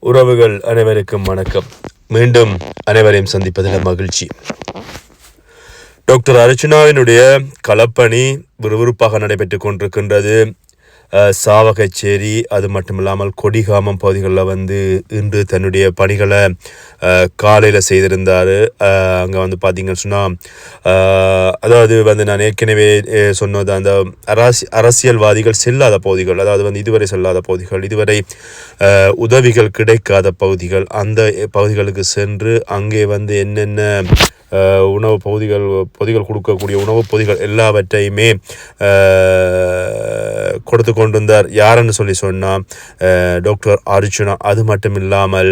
உறவுகள் அனைவருக்கும் வணக்கம். மீண்டும் அனைவரையும் சந்திப்பதில் மகிழ்ச்சி. டாக்டர் அர்ச்சுனாவினுடைய களப்பணி விறுவிறுப்பாக நடைபெற்று கொண்டிருக்கின்றது. சாவகச்சேரி அது மட்டுமில்லாமல் கொடிகாமம் பகுதிகளில் இன்று தன்னுடைய பணிகளை காலையில் செய்திருந்தார். அங்கே பார்த்தீங்கன்னு சொன்னால் அதாவது நான் ஏற்கனவே சொன்னது அந்த அரசியல்வாதிகள் செல்லாத பகுதிகள், அதாவது இதுவரை செல்லாத பகுதிகள், இதுவரை உதவிகள் கிடைக்காத பகுதிகள், அந்த பகுதிகளுக்கு சென்று அங்கே என்னென்ன உணவு பொதிகள் கொடுக்கக்கூடிய உணவு பொதிகள் எல்லாவற்றையுமே கொடுத்து கொண்டிருந்தார். யாருன்னு சொன்னால் டாக்டர் அர்ச்சுனா. அது மட்டும் இல்லாமல்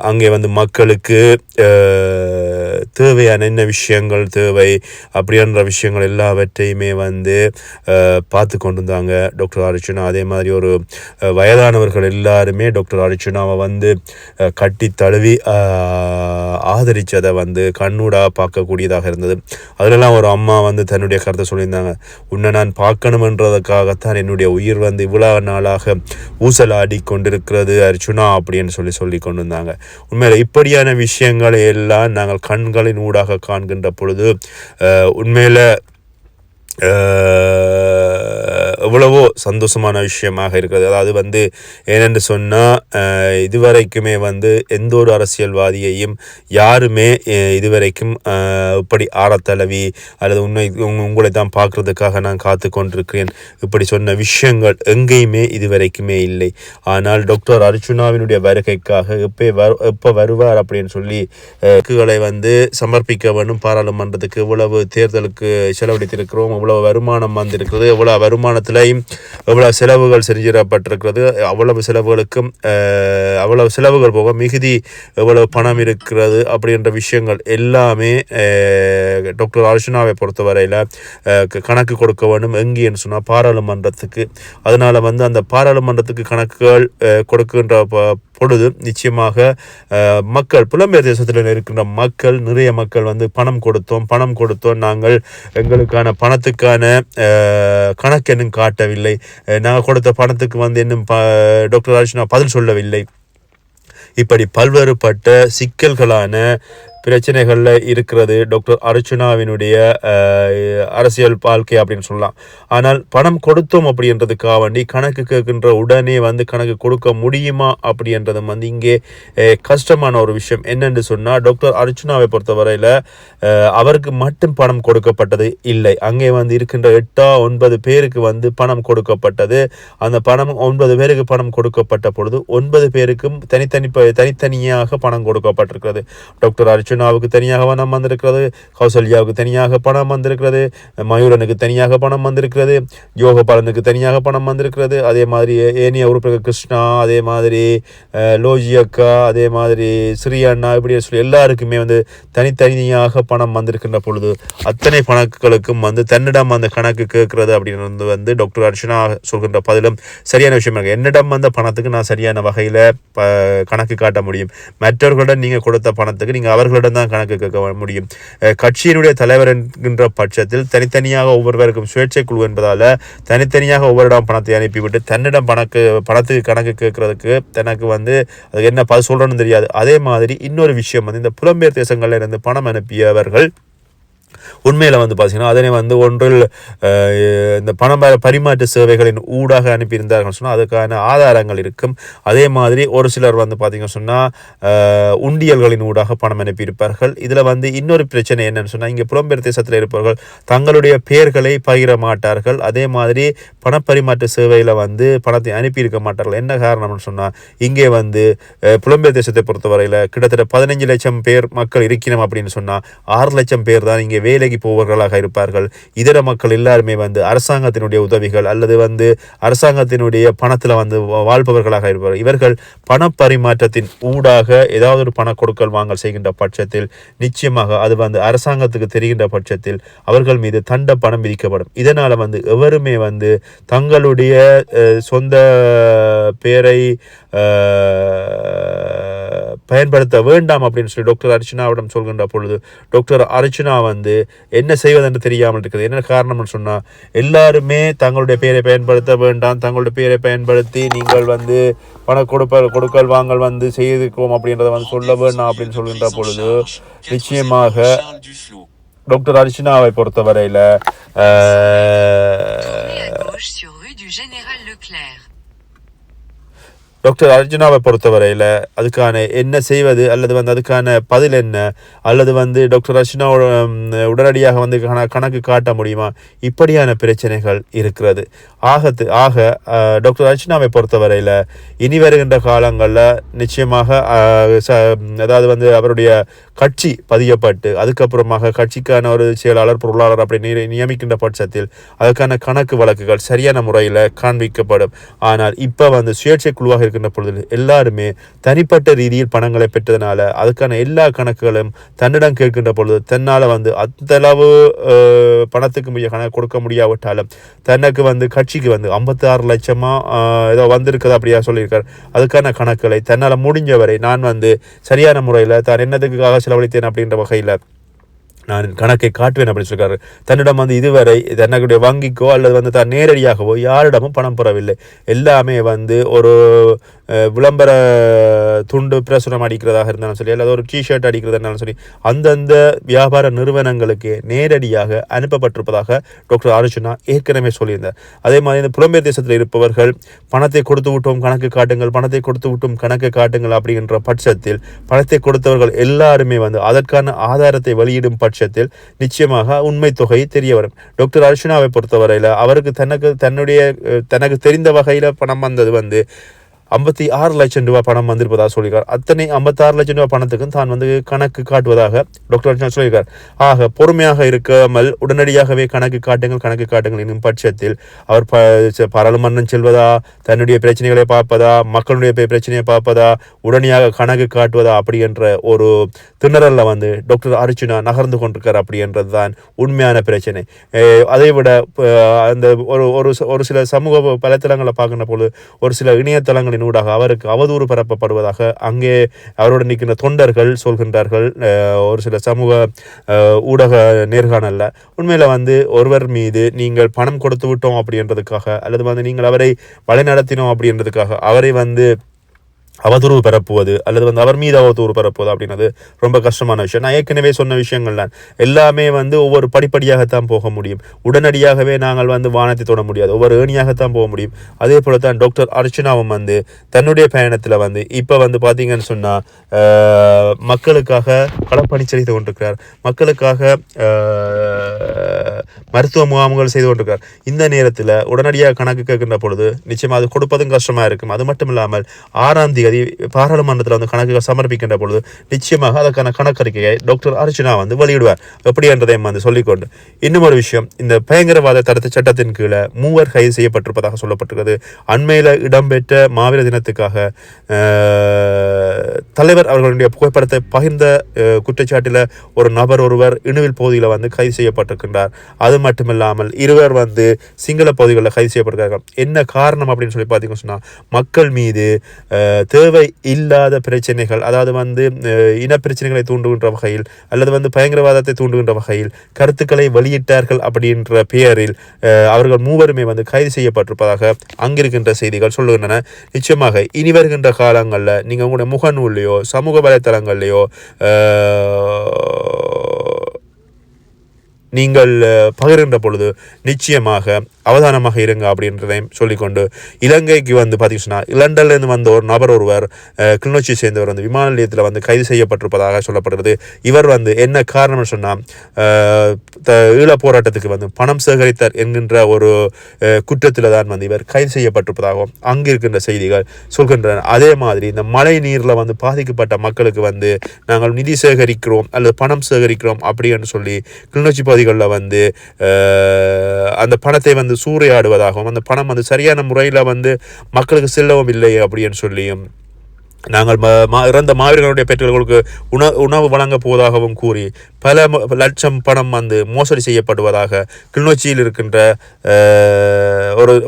அங்கே மக்களுக்கு தேவையான என்ன விஷயங்கள் தேவை அப்படின்ற விஷயங்கள் எல்லாவற்றையுமே பார்த்து கொண்டிருந்தாங்க டாக்டர் அர்ச்சுனா. அதே மாதிரி ஒரு வயதானவர்கள் எல்லாருமே டாக்டர் அர்ச்சுனாவை கட்டி தழுவி ஆதரித்ததை கண்ணூடாக பார்க்கக்கூடியதாக இருந்தது. அதிலெல்லாம் ஒரு அம்மா தன்னுடைய கருத்தை சொல்லியிருந்தாங்க. உன்னை நான் பார்க்கணுமென்றதுக்காகத்தான் என்னுடைய உயிர் இவ்வளவு நாளாக ஊசலாடி கொண்டிருக்கிறது அர்ச்சுனா அப்படின்னு சொல்லி கொண்டிருந்தாங்க. உண்மையில இப்படியான விஷயங்களை எல்லாம் நாங்கள் கண்களின் ஊடாக காண்கின்ற பொழுது உண்மையில எவ்வளவோ சந்தோஷமான விஷயமாக இருக்கிறது. அதாவது ஏனென்று சொன்னால் இதுவரைக்குமே எந்த ஒரு அரசியல்வாதியையும் யாருமே இதுவரைக்கும் இப்படி ஆரத்தளவி அல்லது உங்களை தான் பார்க்கறதுக்காக நான் காத்து கொண்டிருக்கிறேன் இப்படி சொன்ன விஷயங்கள் எங்கேயுமே இதுவரைக்குமே இல்லை. ஆனால் டாக்டர் அர்ச்சுனாவினுடைய வருகைக்காக எப்போ வருவார் அப்படின்னு சொல்லி சமர்ப்பிக்க வேண்டும். பாராளுமன்றத்துக்கு இவ்வளவு தேர்தலுக்கு செலவழித்திருக்கிறோம், இவ்வளவு வருமானம் வந்திருக்கிறது, எவ்வளவு வருமானத்தில் எவ்வளவு செலவுகள் செஞ்சிடப்பட்டிருக்கிறது, அவ்வளவு செலவுகள் போக மிகுதி எவ்வளவு பணம் இருக்கிறது அப்படின்ற விஷயங்கள் எல்லாமே டாக்டர் அர்ச்சுனாவை பொறுத்தவரையில் கணக்கு கொடுக்க வேண்டும். எங்கேன்னு சொன்னால் பாராளுமன்றத்துக்கு. அதனால அந்த பாராளுமன்றத்துக்கு கணக்குகள் கொடுக்கின்ற பொழுது நிச்சயமாக மக்கள், புலம்பெயர் தேசத்தில் இருக்கின்ற மக்கள், நிறைய மக்கள் பணம் கொடுத்தோம், நாங்கள் எங்களுக்கான பணத்துக்கான கணக்கு இன்னும் காட்டவில்லை, நாங்கள் கொடுத்த பணத்துக்கு இன்னும் டாக்டர் அர்ச்சுனா பதில் சொல்லவில்லை, இப்படி பல்வேறுபட்ட சிக்கல்களான பிரச்சனைகளில் இருக்கிறது டாக்டர் அர்ச்சுனாவினுடைய அரசியல் வாழ்க்கை அப்படின்னு சொல்லலாம். ஆனால் பணம் கொடுத்தோம் அப்படின்றதுக்காக வேண்டி கணக்கு கேட்கின்ற உடனே கணக்கு கொடுக்க முடியுமா அப்படின்றதும் இங்கே கஷ்டமான ஒரு விஷயம். என்னென்று சொன்னால் டாக்டர் அர்ச்சுனாவை பொறுத்தவரையில் அவருக்கு மட்டும் பணம் கொடுக்கப்பட்டது இல்லை. அங்கே இருக்கின்ற 8-9 பேருக்கு பணம் கொடுக்கப்பட்டது. அந்த பணம் 9 பேருக்கு பணம் கொடுக்கப்பட்ட பொழுது 9 பேருக்கும் தனித்தனியாக பணம் கொடுக்கப்பட்டிருக்கிறது. டாக்டர் அர்ச்சுனாவுக்கு தனியாக பணம் வந்திருக்கிறது, கௌசல்யாவுக்கு தனியாக பணம் வந்திருக்கிறது, மயூரனுக்கு தனியாக பணம் வந்திருக்கிறது, யோகபாலனுக்கு தனியாக பணம் வந்திருக்கிறது, அதே மாதிரி ஏனிய உறுப்பினர் கிருஷ்ணா, அதே மாதிரி லோஜி அக்கா, அதே மாதிரி ஸ்ரீ அண்ணா, இப்படி சொல்லி எல்லாருக்குமே தனித்தனியாக பணம் வந்திருக்கின்ற பொழுது அத்தனை கணக்குகளுக்கும் தன்னிடம் அந்த கணக்கு கேட்கிறது அப்படின்னு டாக்டர் அர்ச்சுனா சொல்கின்ற பதிலும் சரியான விஷயம் இருக்கு. என்னிடம் பணத்துக்கு நான் சரியான வகையில் கணக்கு காட்ட முடியும், மற்றவர்களிடம் நீங்கள் கொடுத்த பணத்துக்கு நீங்கள் அவர்களிடம் தான் கணக்கு கேட்க முடியும். கட்சியினுடைய தலைவர் என்கின்ற பட்சத்தில் தனித்தனியாக ஒவ்வொருவருக்கும் சுயேட்சை குழு என்பதால் தனித்தனியாக ஒவ்வொருடம் பணத்தை அனுப்பிவிட்டு தன்னிடம் பணத்துக்கு கணக்கு கேட்கறதுக்கு தனக்கு அதுக்கு என்ன பதில் சொல்றன்னு தெரியாது. அதே மாதிரி இன்னொரு விஷயம் இந்த புலம்பெயர் தேசங்களில் இருந்து பணம் அனுப்பியவர்கள் உண்மையில் பார்த்தீங்கன்னா அதனை ஒன்றில் இந்த பணம் பரிமாற்று சேவைகளின் ஊடாக அனுப்பியிருந்தார்கள் சொன்னால் அதுக்கான ஆதாரங்கள் இருக்கும். அதே மாதிரி ஒரு சிலர் பார்த்தீங்கன்னு சொன்னால் உண்டியல்களின் ஊடாக பணம் அனுப்பியிருப்பார்கள். இதில் இன்னொரு பிரச்சனை என்னன்னு சொன்னால் இங்கே புலம்பெயர் தேசத்தில் இருப்பவர்கள் தங்களுடைய பெயர்களை பகிர மாட்டார்கள். அதே மாதிரி பணப்பரிமாற்று சேவையில் பணத்தை அனுப்பியிருக்க மாட்டார்கள். என்ன காரணம்னு சொன்னால் இங்கே புலம்பெயர் தேசத்தை பொறுத்தவரையில் கிட்டத்தட்ட 15 லட்சம் பேர் மக்கள் இருக்கணும் அப்படின்னு சொன்னால் 6 லட்சம் பேர் தான் இங்கே வேலைக்கு போவர்களாக இருப்பார்கள். இதர மக்கள் எல்லாருமே அரசாங்கத்தினுடைய உதவிகள் அல்லது அரசாங்கத்தினுடைய பணத்தில் வாழ்பவர்களாக இருப்பார்கள். இவர்கள் பணப்பரிமாற்றத்தின் ஊடாக ஏதாவது ஒரு பண கொடுக்கல் வாங்கல் செய்கின்ற பட்சத்தில் நிச்சயமாக அது அரசாங்கத்துக்கு தெரிகின்ற பட்சத்தில் அவர்கள் மீது தண்ட பணம் விதிக்கப்படும். இதனால எவருமே தங்களுடைய சொந்த பேரை பயன்படுத்த வேண்டாம் அப்படின்னு சொல்லி டாக்டர் அர்ச்சனாவிடம் சொல்கின்ற பொழுது டாக்டர் அர்ச்சனா வந்து என்ன செய்வதென்று தெரியாமல் இருக்குது. என்ன காரணம்னு சொன்னால், எல்லாருமே தங்களுடைய பெயரை பயன்படுத்த வேண்டாம், தங்களுடைய பெயரை பயன்படுத்தி நீங்கள் வந்து பண கொடுக்கல் வாங்கல் வந்து செய்திருக்கோம் அப்படின்றத வந்து சொல்ல வேண்டாம் அப்படின்னு சொல்கின்ற பொழுது நிச்சயமாக டாக்டர் அர்ச்சனாவை பொறுத்தவரையில் டாக்டர் அர்ச்சனாவை பொறுத்தவரையில் அதுக்கான என்ன செய்வது அல்லது வந்து அதுக்கான பதில் என்ன, அல்லது வந்து டாக்டர் அர்ச்சனாவோட உடனடியாக வந்து கணக்கு காட்ட முடியுமா, இப்படியான பிரச்சனைகள் இருக்கிறது. ஆக டாக்டர் அர்ச்சனாவை பொறுத்தவரையில் இனி வருகின்ற காலங்களில் நிச்சயமாக அதாவது வந்து அவருடைய கட்சி பதியப்பட்டு அதுக்கப்புறமாக கட்சிக்கான ஒரு செயலாளர் பொருளாளர் அப்படி நியமிக்கின்ற பட்சத்தில் அதுக்கான கணக்கு வழக்குகள் சரியான முறையில் காண்பிக்கப்படும். ஆனால் இப்போ வந்து சுயேட்சை குழுவாக இருக்கின்ற பொழுது எல்லாருமே தனிப்பட்ட ரீதியில் பணங்களை பெற்றதுனால அதுக்கான எல்லா கணக்குகளும் தன்னிடம் கேட்கின்ற பொழுது தன்னால் வந்து அந்தளவு பணத்துக்கு கணக்கு கொடுக்க முடியாவிட்டாலும் தனக்கு வந்து கட்சிக்கு வந்து 56 லட்சமா ஏதோ வந்திருக்குது அப்படியா சொல்லியிருக்கார். அதுக்கான கணக்குகளை தன்னால் முடிஞ்சவரை நான் வந்து சரியான முறையில் தான் என்னதுக்காக செலவழித்தேன் அப்படின்ற வகையில் நான் கணக்கை காட்டுவேன் அப்படின்னு சொல்லியிருக்காரு. தன்னிடம் வந்து இதுவரை தன்னுடைய வங்கிக்கோ அல்லது வந்து தான் நேரடியாகவோ யாரிடமும் பணம் பெறவில்லை. எல்லாமே வந்து ஒரு விளம்பர துண்டு பிரசுரம் அடிக்கிறதாக இருந்தாலும் சரி, அல்லது ஒரு டிஷர்ட் அடிக்கிறதா இருந்தாலும் சரி, அந்தந்த வியாபார நிறுவனங்களுக்கு நேரடியாக அனுப்பப்பட்டிருப்பதாக டாக்டர் அர்ச்சனா ஏற்கனவே சொல்லியிருந்தார். அதே மாதிரி இந்த புலம்பெயர் தேசத்தில் இருப்பவர்கள் பணத்தை கொடுத்து விட்டோம் கணக்கு காட்டுங்கள், பணத்தை கொடுத்து விட்டோம் கணக்கு காட்டுங்கள் அப்படிங்கிற பட்சத்தில் பணத்தை கொடுத்தவர்கள் எல்லாருமே வந்து அதற்கான ஆதாரத்தை வெளியிடும் பட்சத்தில் நிச்சயமாக உண்மை தொகை தெரிய வரும். டாக்டர் அர்ச்சனாவை பொறுத்தவரையில் அவருக்கு தனக்கு தெரிந்த வகையில் பணம் வந்தது வந்து 56 லட்சம் ரூபாய் பணம் வந்திருப்பதாக சொல்லியிருக்கார். அத்தனை 56 லட்சம் ரூபாய் பணத்துக்கும் தான் வந்து கணக்கு காட்டுவதாக டாக்டர் அர்ச்சனா சொல்லியிருக்கார். ஆக பொறுமையாக இருக்காமல் உடனடியாகவே கணக்கு காட்டுங்கள் என்னும் பட்சத்தில் அவர் பாராளுமன்றம் செல்வதா, தன்னுடைய பிரச்சனைகளை பார்ப்பதா, மக்களுடைய பிரச்சனையை பார்ப்பதா, உடனடியாக கணக்கு காட்டுவதா அப்படி என்ற ஒரு திணறல்ல வந்து டாக்டர் அர்ச்சனா நகர்ந்து கொண்டிருக்கார். அப்படி என்றது தான் உண்மையான பிரச்சனை. அதை விட அந்த ஒரு சில சமூக வலைத்தளங்களை பார்க்கின்ற பொழுது ஒரு சில இணையதளங்கள் ஊடாக அவருக்கு அவதூறு பரப்பப்படுவதாக அங்கே அவரோடு நிற்கின்ற தொண்டர்கள் சொல்கின்றார்கள். ஒரு சில சமூக ஊடக நேர்காணல்ல உண்மையில வந்து ஒருவர் மீது நீங்கள் பணம் கொடுத்து விட்டோம் அப்படின்றதுக்காக அல்லது வந்து நீங்கள் அவரை வழிநடத்தினோம் அப்படின்றதுக்காக அவரை வந்து அவதூறு பரப்புவது அல்லது வந்து அவர் மீது அவதூறு பரப்புவது அப்படின்றது ரொம்ப கஷ்டமான விஷயம். நான் ஏற்கனவே சொன்ன விஷயங்கள் தான் எல்லாமே வந்து ஒவ்வொரு படிப்படியாகத்தான் போக முடியும். உடனடியாகவே நாங்கள் வந்து வானத்தை தொட முடியாது, ஒவ்வொரு ஏணியாகத்தான் போக முடியும். அதே போல தான் டாக்டர் அர்ச்சனாவும் வந்து தன்னுடைய பயணத்தில் வந்து இப்போ வந்து பார்த்தீங்கன்னு சொன்னால் மக்களுக்காக களப்பணி செய்து கொண்டிருக்கிறார், மக்களுக்காக மருத்துவ முகாம்கள் செய்து கொண்டிருக்கிறார். இந்த நேரத்தில் உடனடியாக கணக்கு கேட்கின்ற பொழுது நிச்சயமாக அது கொடுப்பதும் கஷ்டமாக இருக்கும். அது மட்டும் இல்லாமல் 6ஆம் தேதி பாராளுமன்றத்தில் வந்து கணக்குகள் சமர்ப்பிக்கின்ற பொழுது நிச்சயமாக அதற்கான கணக்கறிக்கையை டாக்டர் அர்ச்சனா வந்து வெளியிடுவார். எப்படி என்றதையும் வந்து சொல்லிக்கொண்டு இன்னும் ஒரு விஷயம், இந்த பயங்கரவாத தடுப்பு சட்டத்தின் கீழே 3 கைது செய்யப்பட்டிருப்பதாக சொல்லப்பட்டிருக்கிறது. அண்மையில் இடம்பெற்ற மாவீர தினத்துக்காக தலைவர் அவர்களுடைய புகைப்படத்தை பகிர்ந்த குற்றச்சாட்டில் ஒரு நபர் ஒருவர் இணுவில் பகுதியில் வந்து கைது செய்யப்பட்டிருக்கின்றார். அது மட்டுமில்லாமல் 2 வந்து சிங்கள பகுதிகளில் கைது செய்யப்பட்டிருக்கார்கள். என்ன காரணம் அப்படின்னு சொல்லி பார்த்தீங்கன்னு சொன்னால், மக்கள் மீது தேவை இல்லாத பிரச்சனைகள், அதாவது வந்து இன பிரச்சனைகளை தூண்டுகின்ற வகையில் அல்லது வந்து பயங்கரவாதத்தை தூண்டுகின்ற வகையில் கருத்துக்களை வெளியிட்டார்கள் அப்படின்ற பெயரில் அவர்கள் 3 வந்து கைது செய்யப்பட்டிருப்பதாக அங்கிருக்கின்ற செய்திகள் சொல்லுகின்றன. நிச்சயமாக இனி வருகின்ற காலங்களில் நீங்கள் உங்களுடைய முகநூல்லையோ சமூக வலைத்தளங்கள்லையோ நீங்கள் பகிர்கின்ற பொழுது நிச்சயமாக அவதானமாக இருங்க அப்படின்றதையும் சொல்லிக்கொண்டு, இலங்கைக்கு வந்து பார்த்தீங்கன்னா லண்டன்லேருந்து வந்த ஒரு நபர் ஒருவர் கிளிநொச்சியை சேர்ந்தவர் வந்து விமான நிலையத்தில் வந்து கைது செய்யப்பட்டிருப்பதாக சொல்லப்படுகிறது. இவர் வந்து என்ன காரணம்னு சொன்னால் ஈழப் போராட்டத்துக்கு வந்து பணம் சேகரித்தார் என்கின்ற ஒரு குற்றத்தில் தான் வந்து இவர் கைது செய்யப்பட்டிருப்பதாகவும் அங்கு இருக்கின்ற செய்திகள் சொல்கின்றன. அதே மாதிரி இந்த மழை நீரில் வந்து பாதிக்கப்பட்ட மக்களுக்கு வந்து நாங்கள் நிதி சேகரிக்கிறோம் அல்லது பணம் சேகரிக்கிறோம் அப்படி என்று சொல்லி கிளிநொச்சி பகுதிகளில் வந்து அந்த பணத்தை வந்து சூறையாடுவதாகவும் அந்த பணம் வந்து சரியான முறையில் வந்து மக்களுக்கு செல்லவும் இல்லை அப்படின்னு சொல்லியும் நாங்கள் இறந்த மாவீரர்களுடைய பெற்றோர்களுக்கு உணவு வழங்க போவதாகவும் கூறி பல லட்சம் பணம் வந்து மோசடி செய்யப்படுவதாக கிளிநொச்சியில் இருக்கின்ற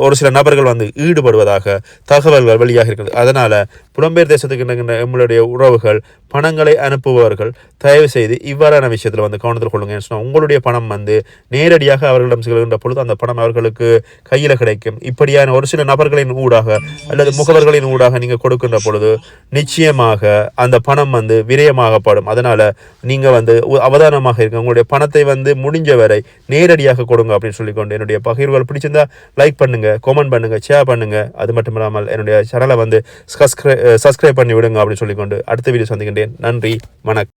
ஒரு சில நபர்கள் வந்து ஈடுபடுவதாக தகவல்கள் வெளியாக இருக்கிறது. அதனால் புலம்பெயர் தேசத்துக்கு நம்மளுடைய உறவுகள் பணங்களை அனுப்புபவர்கள் தயவு செய்து இவ்வாறான விஷயத்தில் வந்து கவனத்தில் கொள்ளுங்க. சொன்னால் உங்களுடைய பணம் வந்து நேரடியாக அவர்களிடம் செல்கின்ற பொழுது அந்த பணம் அவர்களுக்கு கையில் கிடைக்கும். இப்படியான ஒரு சில நபர்களின் ஊடாக அல்லது முகவர்களின் ஊடாக நீங்கள் கொடுக்கின்ற பொழுது நிச்சயமாக அந்த பணம் வந்து விரயமாகப்படும். அதனால் நீங்கள் வந்து அவதானமாக இருங்க. உங்களுடைய பணத்தை வந்து முடிஞ்ச வரை நேரடியாக கொடுங்க அப்படின்னு சொல்லிக்கொண்டு என்னுடைய பகிர்வுகள் பிடிச்சிருந்தா லைக் பண்ணுங்கள், கமெண்ட் பண்ணுங்கள், ஷேர் பண்ணுங்கள். அது மட்டும் இல்லாமல் என்னுடைய சேனலை வந்து சப்ஸ்கிரைப் பண்ணி விடுங்க அப்படின்னு சொல்லிக்கொண்டு அடுத்த வீடியோ சந்திக்கின்றேன். நன்றி, வணக்கம்.